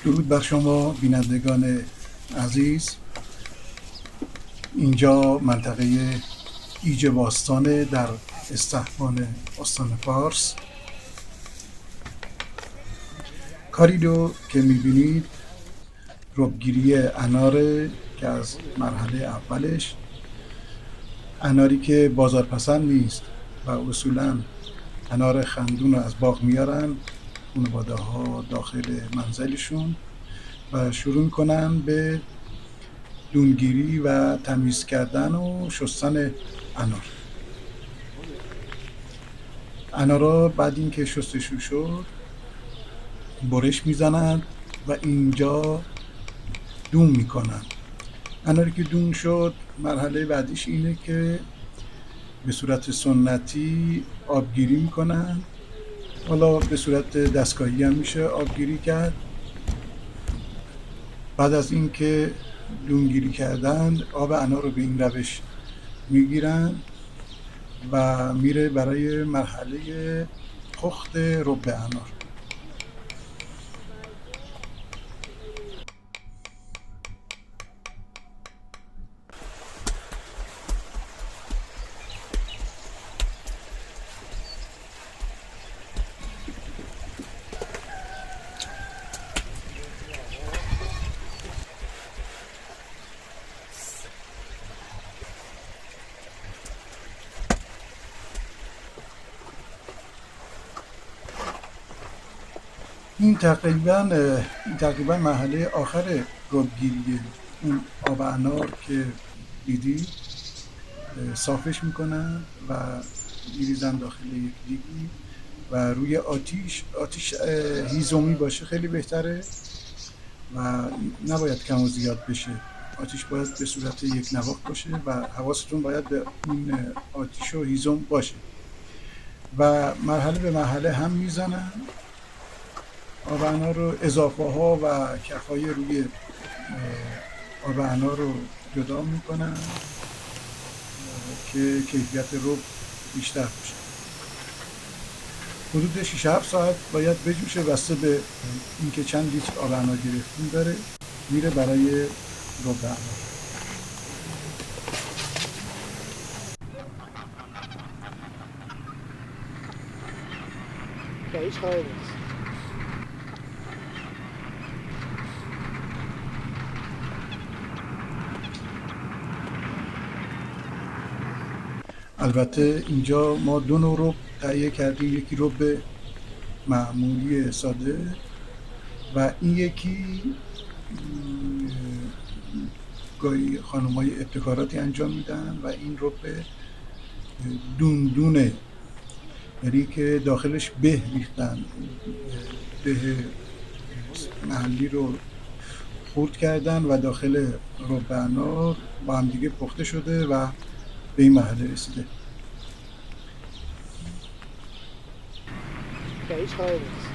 درود بر شما بینندگان عزیز. اینجا منطقه ایج باستانه در استحوان استان فارس. کاری رو که میبینید ربگیری اناره که از مرحله اولش، اناری که بازارپسند نیست و اصولا انار خندون رو از باغ میارن خانواده ها داخل منزلشون و شروع میکنن به دونگیری و تمیز کردن و شستن انار. انارا بعد اینکه شستشو شد برش میزنند و اینجا دون میکنن. اناری که دون شد مرحله بعدیش اینه که به صورت سنتی آبگیری میکنن. حالا به صورت دستگاهی هم میشه آبگیری کرد. بعد از اینکه دونگیری کردن آب انار رو به این روش میگیرن و میره برای مرحله پخت رب انار. این تقریبا مرحله آخر ربگیریه. اون آب انار که دیدی صافش میکنن و میریزن داخل یک دیگی و روی آتیش هیزومی باشه خیلی بهتره و نباید کم و زیاد بشه. آتیش باید به صورت یک نواخت باشه و حواستون باید به این آتیش و هیزم باشه و مرحله به مرحله هم میزنن آب انار رو. اضافه ها و کفای روی آب انار رو جدا میکنن که کیفیت رو بیشتر بشه. حدود 6-7 ساعت باید بجوشه بسته به اینکه چند لیتر آب انار گرفتیم داره. میره برای رب انار. هیچ خبری نیست. البته اینجا ما دو نوع رب تهیه کردیم، یکی رب معمولی ساده و این یکی گاهی خانم‌های ابتکاراتی انجام میدن و این رب دونه، یعنی که داخلش به ریختن، به محلی رو خرد کردن و داخل رب انار با هم دیگه پخته شده و به این مرحله رسیده. هیچ خبری نیست.